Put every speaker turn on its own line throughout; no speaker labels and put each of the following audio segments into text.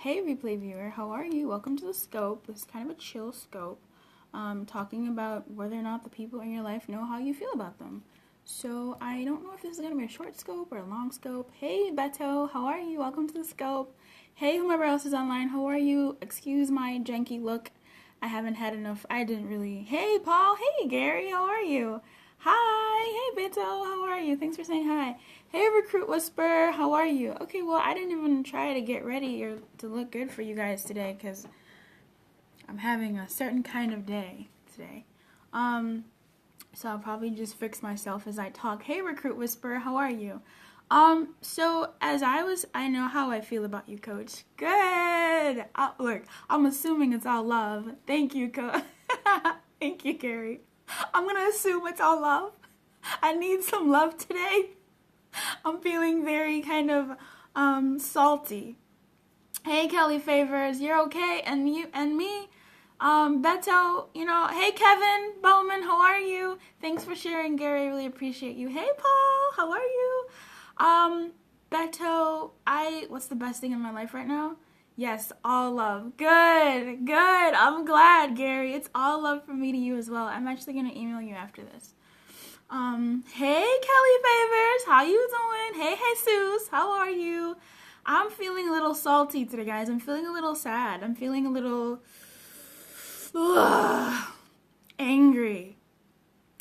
Hey replay viewer, how are you? Welcome to the scope. This is kind of a chill scope, talking about whether or not the people in your life know how you feel about them. So I don't know if this is going to be a short scope or a long scope. Hey Beto, how are you? Welcome to the scope. Hey whomever else is online, how are you? Excuse my janky look. I haven't had enough. Hey Paul, hey Gary, how are you? Hi, hey Beto, how are you? Thanks for saying hi. Hey Recruit Whisper, how are you? Okay, well I didn't even try to get ready or to look good for you guys today because I'm having a certain kind of day today. So I'll probably just fix myself as I talk. Hey Recruit Whisper, how are you? So I know how I feel about you, Coach. Good. Look, I'm assuming it's all love. Thank you, Coach. Thank you, Gary. I'm gonna assume it's all love. I need some love today. I'm feeling very kind of salty. Hey Kelly Favors, you're okay? And you and me? Beto, hey Kevin Bowman, how are you? Thanks for sharing, Gary. I really appreciate you. Hey Paul, how are you? Beto, what's the best thing in my life right now? Yes, all love. Good. I'm glad, Gary. It's all love from me to you as well. I'm actually gonna email you after this. Hey Kelly Favors, how you doing? Hey Jesus, how are you? I'm feeling a little salty today, guys. I'm feeling a little sad. I'm feeling a little angry.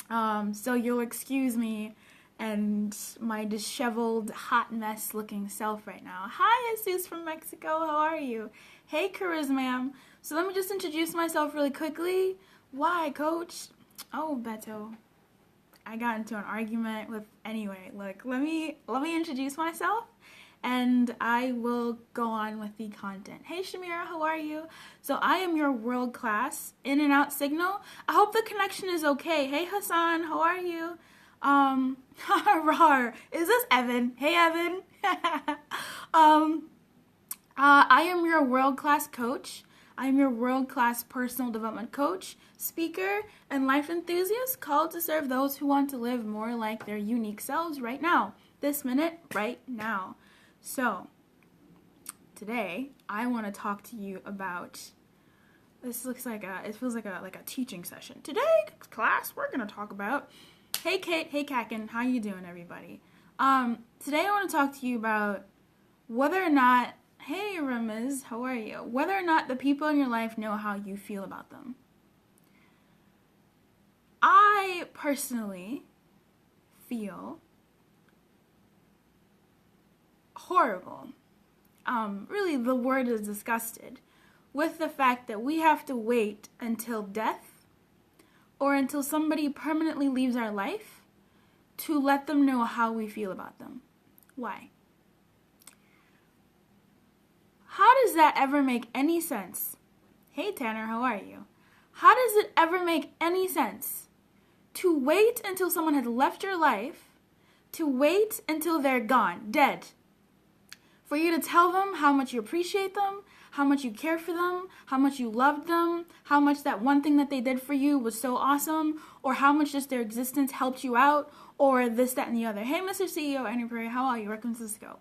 So you'll excuse me and my disheveled, hot mess looking self right now. Hi Jesus from Mexico, how are you? Hey Charisma. So let me just introduce myself really quickly. Why, Coach? Oh, Beto. I got into an argument with, anyway, look, let me introduce myself and I will go on with the content. Hey Shamira, how are you? So I am your world-class in and out signal. I hope the connection is okay. Hey Hassan, how are you? Rar, is this Evan? Hey Evan. I am your world-class coach. I am your world-class personal development coach, speaker, and life enthusiast called to serve those who want to live more like their unique selves right now, this minute, right now. So, today, I want to talk to you about, it feels like a teaching session. Today, class, we're going to talk about, hey Kate, hey Kakin, how you doing everybody? Today I want to talk to you about whether or not, hey Ramiz, how are you? Whether or not the people in your life know how you feel about them. I personally feel horrible. Really, the word is disgusted with the fact that we have to wait until death or until somebody permanently leaves our life to let them know how we feel about them. Why? How does that ever make any sense? Hey Tanner, how are you? How does it ever make any sense to wait until someone has left your life, to wait until they're gone, dead, for you to tell them how much you appreciate them, how much you care for them, how much you loved them, how much that one thing that they did for you was so awesome, or how much just their existence helped you out, or this, that, and the other. Hey, Mr. CEO, Annie Prairie, how are you? Welcome to the scope.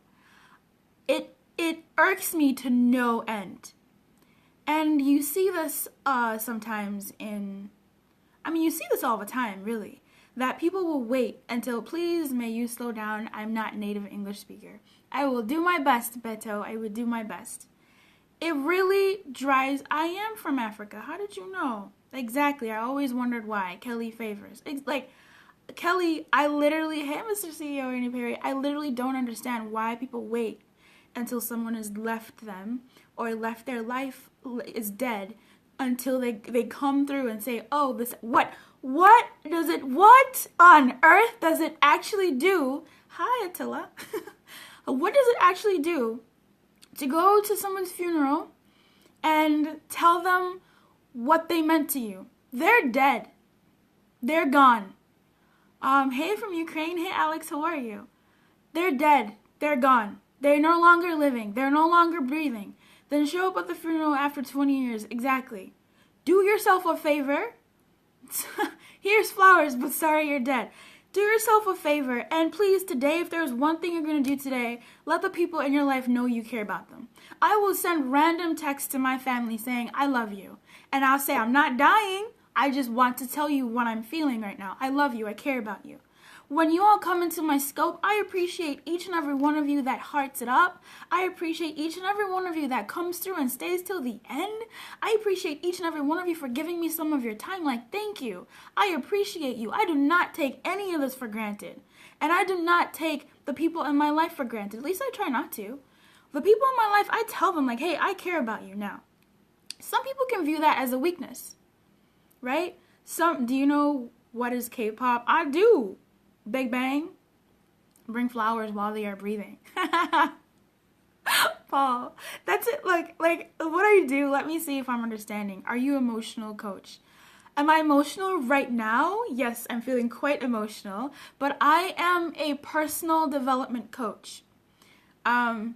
It irks me to no end. And you see this sometimes you see this all the time, really, that people will wait until, please, may you slow down, I'm not a native English speaker. I will do my best, Beto, I would do my best. It really drives, I am from Africa, how did you know? Exactly, I always wondered why. Kelly Favors. Kelly, hey Mr. CEO Ernie Perry, I literally don't understand why people wait until someone has left them or left their life is dead until they come through and say, oh, this, what on earth does it actually do? Hi, Attila. What does it actually do to go to someone's funeral and tell them what they meant to you? They're dead. They're gone. Hey from Ukraine. Hey, Alex, how are you? They're dead. They're gone. They're no longer living. They're no longer breathing. Then show up at the funeral after 20 years. Exactly. Do yourself a favor. Here's flowers, but sorry you're dead. Do yourself a favor, and please today, if there's one thing you're going to do today, let the people in your life know you care about them. I will send random texts to my family saying, I love you. And I'll say, I'm not dying. I just want to tell you what I'm feeling right now. I love you. I care about you. When you all come into my scope, I appreciate each and every one of you that hearts it up. I appreciate each and every one of you that comes through and stays till the end. I appreciate each and every one of you for giving me some of your time. Like, thank you. I appreciate you. I do not take any of this for granted. And I do not take the people in my life for granted. At least I try not to. The people in my life, I tell them, like, hey, I care about you now. Some people can view that as a weakness, right? Do you know what is K-pop? I do. Big Bang, bring flowers while they are breathing. Paul, that's it. Like what I do, let me see if I'm understanding. Are you emotional, coach? Am I emotional right now? Yes, I'm feeling quite emotional, but I am a personal development coach. And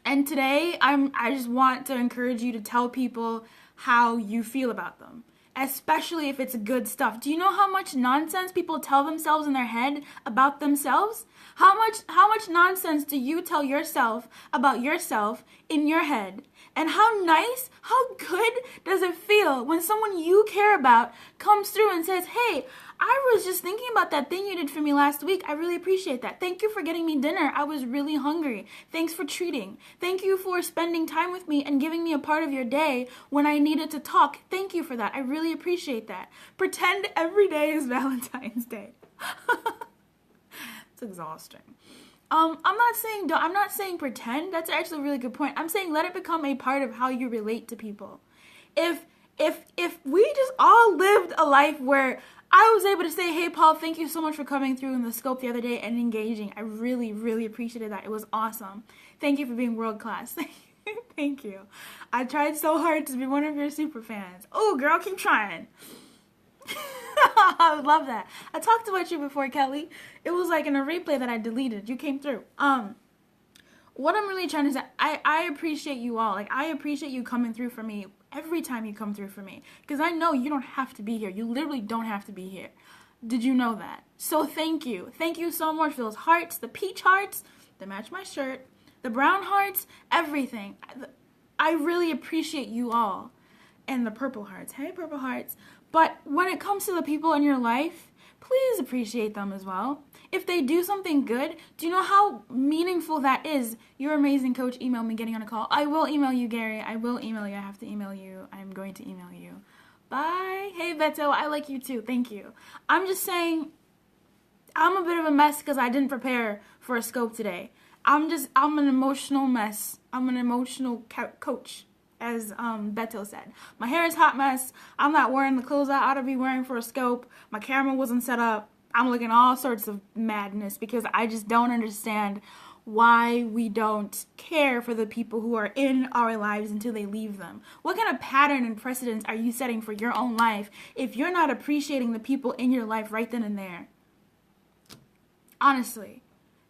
today I just want to encourage you to tell people how you feel about them. Especially if it's good stuff. Do you know how much nonsense people tell themselves in their head about themselves? How much nonsense do you tell yourself about yourself in your head? And how nice, how good does it feel when someone you care about comes through and says, hey, I was just thinking about that thing you did for me last week. I really appreciate that. Thank you for getting me dinner. I was really hungry. Thanks for treating. Thank you for spending time with me and giving me a part of your day when I needed to talk. Thank you for that. I really appreciate that. Pretend every day is Valentine's Day. It's exhausting. I'm not saying pretend. That's actually a really good point. I'm saying let it become a part of how you relate to people. If we just all lived a life where I was able to say, hey, Paul, thank you so much for coming through in the scope the other day and engaging. I really, really appreciated that. It was awesome. Thank you for being world class. Thank you. I tried so hard to be one of your super fans. Oh, girl, keep trying. I would love that. I talked about you before, Kelly. It was like in a replay that I deleted. You came through. What I'm really trying to say, I appreciate you all. Like, I appreciate you coming through for me every time you come through for me. Because I know you don't have to be here. You literally don't have to be here. Did you know that? So thank you. Thank you so much for those hearts, the peach hearts that match my shirt, the brown hearts, everything. I really appreciate you all. And the purple hearts. Hey, purple hearts. But when it comes to the people in your life, please appreciate them as well. If they do something good, do you know how meaningful that is? You're amazing, coach. Email me getting on a call. I will email you, Gary. I will email you. I have to email you. I'm going to email you. Bye. Hey, Beto. I like you too. Thank you. I'm just saying I'm a bit of a mess because I didn't prepare for a scope today. I'm an emotional mess. I'm an emotional coach, as Beto said. My hair is a hot mess. I'm not wearing the clothes I ought to be wearing for a scope. My camera wasn't set up. I'm looking all sorts of madness because I just don't understand why we don't care for the people who are in our lives until they leave them. What kind of pattern and precedence are you setting for your own life if you're not appreciating the people in your life right then and there? Honestly.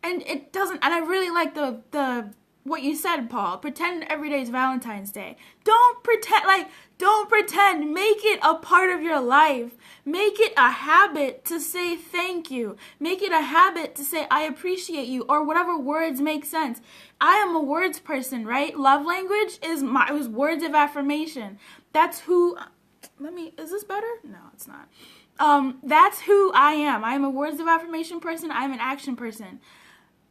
And it doesn't, and I really like the what you said, Paul. Pretend every day is Valentine's Day. Don't pretend. Make it a part of your life. Make it a habit to say thank you. Make it a habit to say I appreciate you, or whatever words make sense. I am a words person, right? Love language is words of affirmation. That's who, is this better? No, it's not. That's who I am. I am a words of affirmation person. I'm an action person.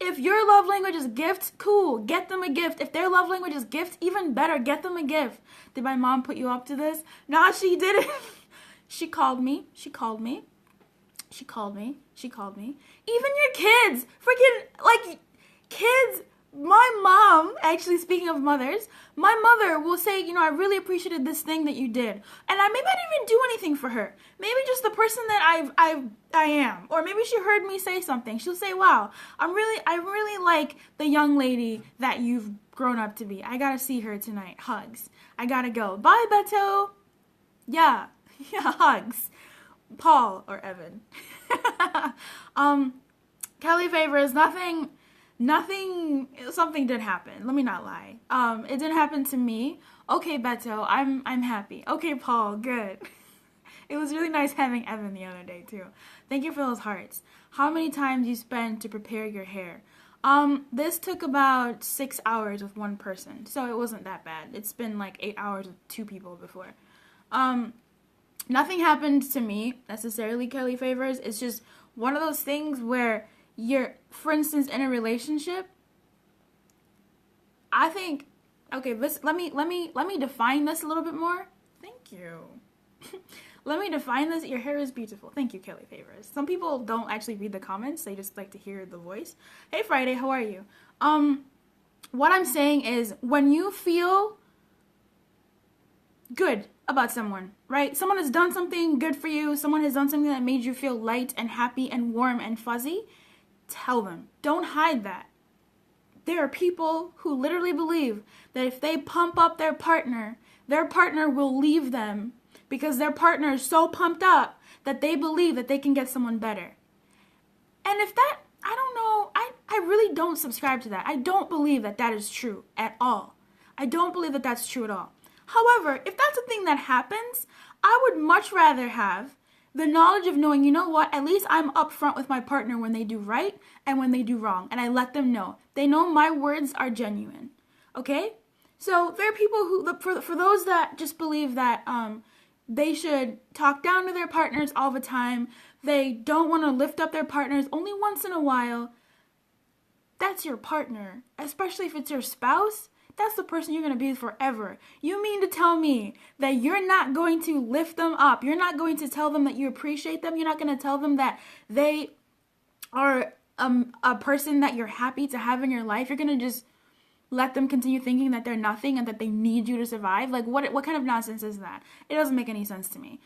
If your love language is gifts, cool, get them a gift. If their love language is gifts, even better, get them a gift. Did my mom put you up to this? Nachi didn't. She called me. Even your kids, freaking, kids. My mom, actually, speaking of mothers, my mother will say, I really appreciated this thing that you did. And maybe I didn't even do anything for her. Maybe just the person that I am. Or maybe she heard me say something. She'll say, wow, I really like the young lady that you've grown up to be. I gotta see her tonight. Hugs. I gotta go. Bye, Beto. Yeah, hugs. Paul or Evan. Kelly favors, something did happen. Let me not lie. It didn't happen to me. Okay, Beto, I'm happy. Okay, Paul, good. It was really nice having Evan the other day too. Thank you for those hearts. How many times you spend to prepare your hair? This took about 6 hours with one person, so it wasn't that bad. It's been like 8 hours with 2 people before. Nothing happened to me necessarily, Kelly Favors. It's just one of those things where you're, for instance, in a relationship. I think, okay, let me define this a little bit more. Thank you. Let me define this. Your hair is beautiful. Thank you, Kelly Favors. Some people don't actually read the comments. They just like to hear the voice. Hey, Friday, how are you? What I'm saying is when you feel good about someone, right? Someone has done something good for you. Someone has done something that made you feel light and happy and warm and fuzzy. Tell them. Don't hide that. There are people who literally believe that if they pump up their partner will leave them because their partner is so pumped up that they believe that they can get someone better. And if that, I don't know, I really don't subscribe to that. I don't believe that that is true at all. I don't believe that that's true at all. However, if that's a thing that happens, I would much rather have the knowledge of knowing, you know what, at least I'm upfront with my partner when they do right and when they do wrong. And I let them know. They know my words are genuine. Okay? So there are people who, for those that just believe that they should talk down to their partners all the time, they don't want to lift up their partners only once in a while, that's your partner. Especially if it's your spouse, that's the person you're going to be forever. You mean to tell me that you're not going to lift them up? You're not going to tell them that you appreciate them? You're not going to tell them that they are a person that you're happy to have in your life? You're going to just let them continue thinking that they're nothing and that they need you to survive? Like, what kind of nonsense is that? It doesn't make any sense to me.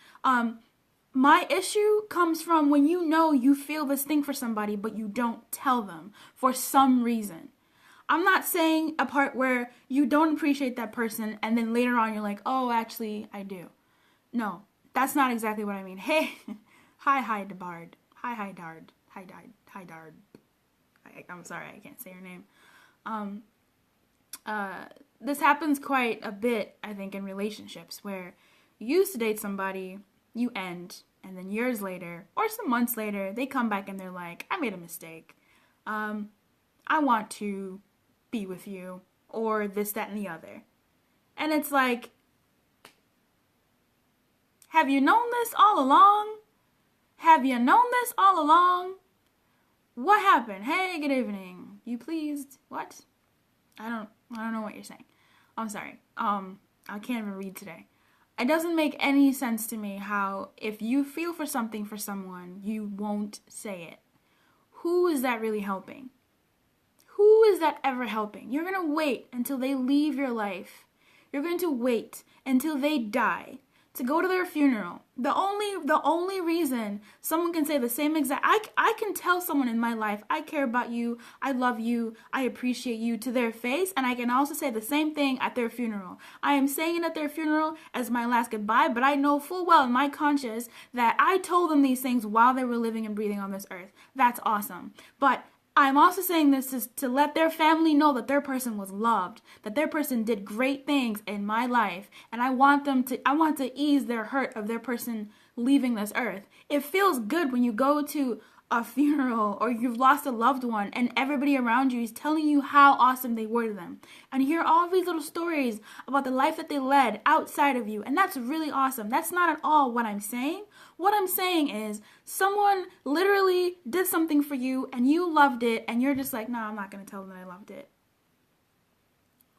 My issue comes from when you know you feel this thing for somebody, but you don't tell them for some reason. I'm not saying a part where you don't appreciate that person and then later on you're like, oh, actually, I do. No, that's not exactly what I mean. Hey, hi, Dard. Hi, Dard. Hi, Dard. I'm sorry, I can't say your name. This happens quite a bit, I think, in relationships where you used to date somebody, you end, and then years later, or some months later, they come back and they're like, I made a mistake. I want to be with you, or this, that, and the other. And it's like, have you known this all along? Have you known this all along? What happened? Hey, good evening. You pleased? What? I don't know what you're saying. I'm sorry. I can't even read today. It doesn't make any sense to me how if you feel for something for someone, you won't say it. Who is that really helping? Who is that ever helping? You're going to wait until they leave your life. You're going to wait until they die to go to their funeral. The only reason someone can say the same exact, I can tell someone in my life, I care about you, I love you, I appreciate you to their face, and I can also say the same thing at their funeral. I am saying it at their funeral as my last goodbye, but I know full well in my conscience that I told them these things while they were living and breathing on this earth. That's awesome. But I'm also saying this to let their family know that their person was loved, that their person did great things in my life, and I want to ease their hurt of their person leaving this earth. It feels good when you go to a funeral or you've lost a loved one and everybody around you is telling you how awesome they were to them. And you hear all these little stories about the life that they led outside of you, and that's really awesome. That's not at all what I'm saying. What I'm saying is someone literally did something for you and you loved it and you're just like, no, I'm not going to tell them that I loved it.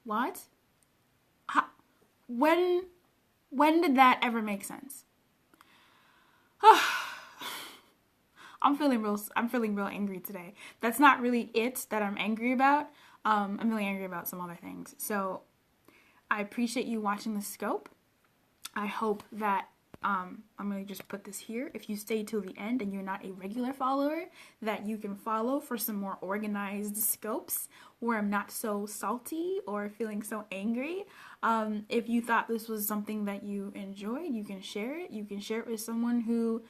What? When did that ever make sense? I'm feeling real angry today. That's not really it that I'm angry about. I'm really angry about some other things. So I appreciate you watching the scope. I hope that I'm going to just put this here. If you stay till the end and you're not a regular follower, that you can follow for some more organized scopes where I'm not so salty or feeling so angry. If you thought this was something that you enjoyed, you can share it. You can share it with someone who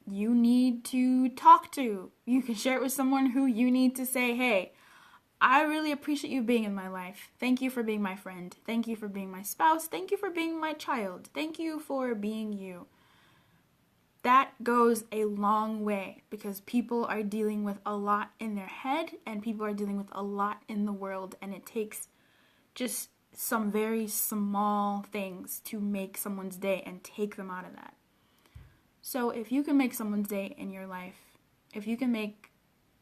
you need to talk to. You can share it with someone who you need to say, hey, I really appreciate you being in my life. Thank you for being my friend. Thank you for being my spouse. Thank you for being my child. Thank you for being you. that goes a long way because people are dealing with a lot in their head and people are dealing with a lot in the world, and it takes just some very small things to make someone's day and take them out of that. So if you can make someone's day in your life, if you can make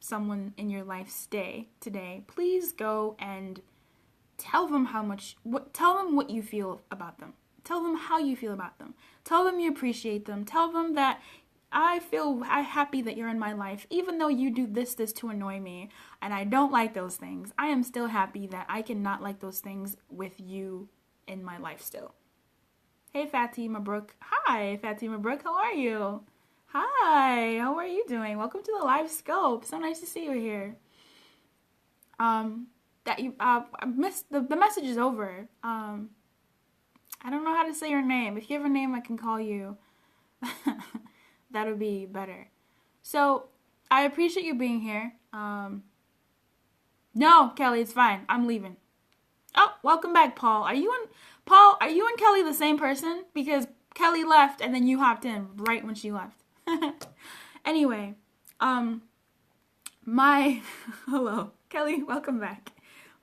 someone in your life's day today, please go and tell them tell them what you feel about them. Tell them how you feel about them. Tell them you appreciate them. Tell them that I'm happy that you're in my life, even though you do this to annoy me, and I don't like those things. I am still happy that I can not like those things with you in my life still. Hey, Fatima Brooke. Hi, Fatima Brooke. How are you? Hi, how are you doing? Welcome to the live scope. So nice to see you here. I missed the message is over. I don't know how to say your name. If you have a name I can call you, that would be better. So, I appreciate you being here. No, Kelly, it's fine. I'm leaving. Oh, welcome back, Paul. Are you and Kelly the same person? Because Kelly left and then you hopped in right when she left. Anyway, hello, Kelly, welcome back.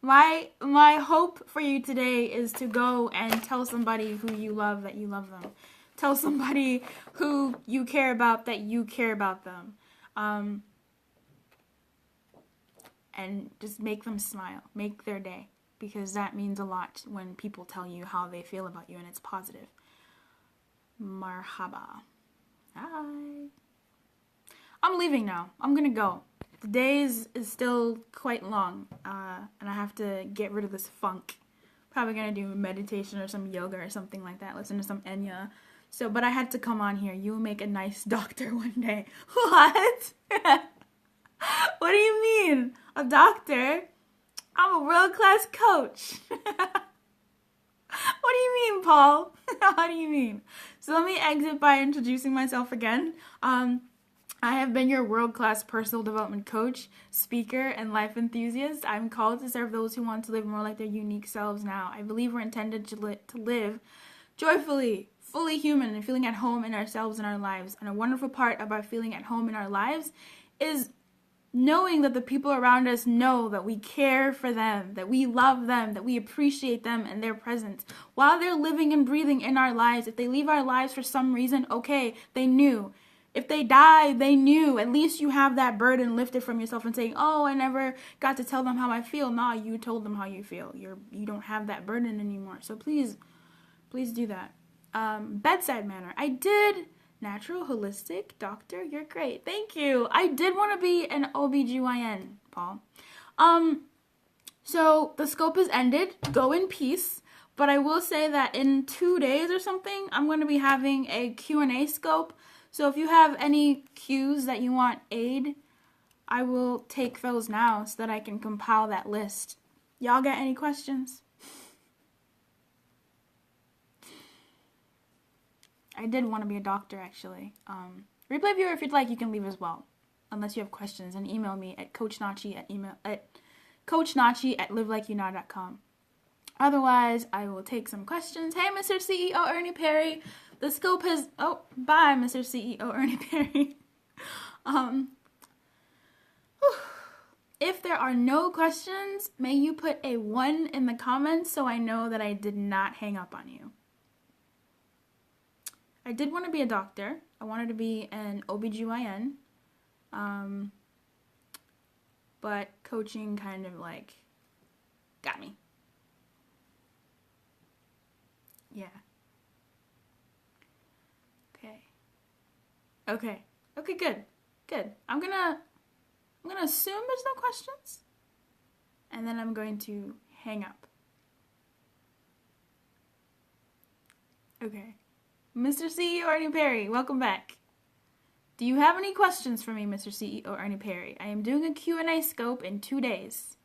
My hope for you today is to go and tell somebody who you love that you love them. Tell somebody who you care about that you care about them. And just make them smile. Make their day. Because that means a lot when people tell you how they feel about you and it's positive. Marhaba. Hi. I'm leaving now. I'm gonna go. The day is still quite long, and I have to get rid of this funk. Probably gonna do meditation or some yoga or something like that. Listen to some Enya. So, but I had to come on here. You'll make a nice doctor one day. What? What do you mean? A doctor? I'm a world-class coach. What do you mean, Paul? How do you mean? So let me exit by introducing myself again. I have been your world-class personal development coach, speaker, and life enthusiast. I'm called to serve those who want to live more like their unique selves now. I believe we're intended to live joyfully, fully human, and feeling at home in ourselves and our lives. And a wonderful part about feeling at home in our lives is knowing that the people around us know that we care for them, that we love them, that we appreciate them and their presence. While they're living and breathing in our lives, if they leave our lives for some reason, okay, they knew. If they die, they knew. At least you have that burden lifted from yourself and saying, oh, I never got to tell them how I feel. Nah, you told them how you feel. You don't have that burden anymore. So please do that. Bedside manner. I did natural, holistic, doctor. You're great. Thank you. I did want to be an OBGYN, Paul. So the scope is ended. Go in peace. But I will say that in 2 days or something, I'm going to be having a Q&A scope. So if you have any Qs that you want aid, I will take those now so that I can compile that list. Y'all got any questions? I did want to be a doctor, actually. Replay viewer, if you'd like, you can leave as well. Unless you have questions, and email me at coachnachi@livelikeyounnow.com. Otherwise, I will take some questions. Hey, Mr. CEO Ernie Perry. The scope has... Oh, bye, Mr. CEO Ernie Perry. If there are no questions, may you put a 1 in the comments so I know that I did not hang up on you. I did want to be a doctor. I wanted to be an OBGYN. But coaching kind of like got me. Yeah. Okay, good. I'm gonna assume there's no questions. And then I'm going to hang up. Okay. Mr. CEO Ernie Perry, welcome back. Do you have any questions for me, Mr. CEO Ernie Perry? I am doing a Q&A scope in 2 days.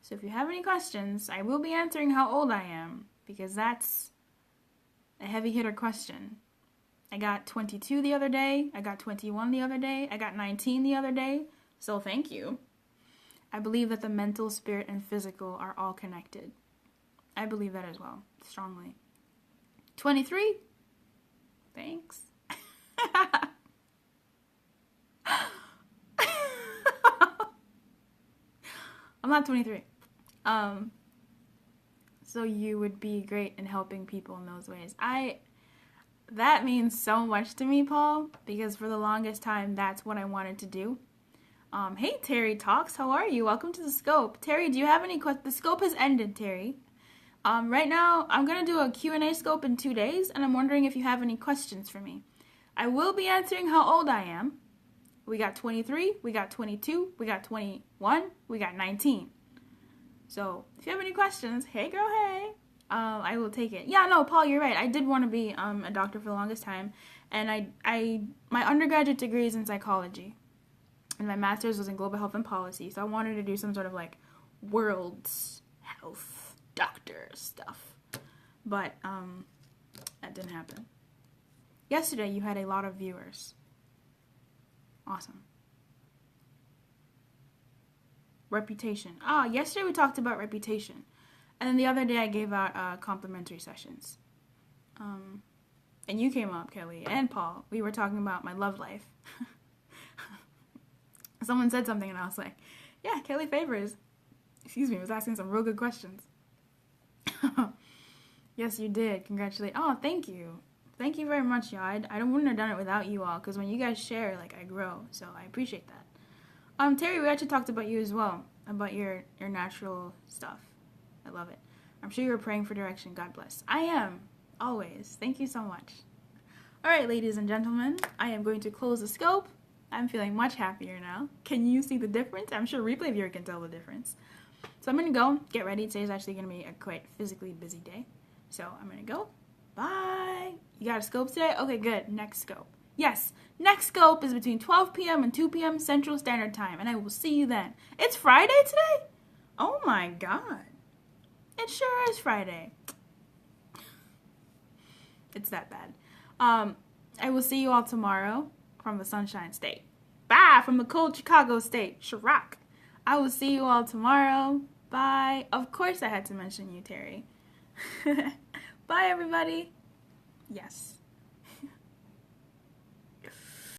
So if you have any questions, I will be answering how old I am, because that's a heavy hitter question. I got 22 the other day, I got 21 the other day, I got 19 the other day, so thank you. I believe that the mental, spirit, and physical are all connected. I believe that as well, strongly. 23? Thanks. I'm not 23. So you would be great in helping people in those ways. That means so much to me, Paul, because for the longest time, that's what I wanted to do. Hey, Terry Talks, how are you? Welcome to the Scope. Terry, do you have any questions? The Scope has ended, Terry. Right now, I'm going to do a Q&A Scope in 2 days, and I'm wondering if you have any questions for me. I will be answering how old I am. We got 23, we got 22, we got 21, we got 19. So, if you have any questions, hey girl, hey, I will take it. Yeah, no, Paul, you're right. I did want to be a doctor for the longest time, and my undergraduate degree is in psychology, and my master's was in global health and policy, so I wanted to do some sort of like world health doctor stuff, but that didn't happen. Yesterday, you had a lot of viewers. Awesome. Reputation. Yesterday we talked about reputation. And then the other day I gave out complimentary sessions. And you came up, Kelly, and Paul. We were talking about my love life. Someone said something and I was like, yeah, Kelly Favors, was asking some real good questions. Yes, you did. Congratulations. Oh, thank you. Thank you very much, y'all. I wouldn't have done it without you all, because when you guys share, like, I grow. So I appreciate that. Terry, we actually talked about you as well, about your natural stuff. I love it. I'm sure you were praying for direction. God bless. I am, always. Thank you so much. All right, ladies and gentlemen, I am going to close the scope. I'm feeling much happier now. Can you see the difference? I'm sure replay viewer can tell the difference. So I'm going to go, get ready. Today's actually going to be a quite physically busy day. So I'm going to go. Bye. You got a scope today? Okay, good. Next scope. Yes, next scope is between 12 p.m. and 2 p.m. Central Standard Time, and I will see you then. It's Friday today? Oh my God. It sure is Friday. It's that bad. I will see you all tomorrow from the Sunshine State. Bye, from the cold Chicago State. Chirac. I will see you all tomorrow. Bye. Of course I had to mention you, Terry. Bye, everybody. Yes.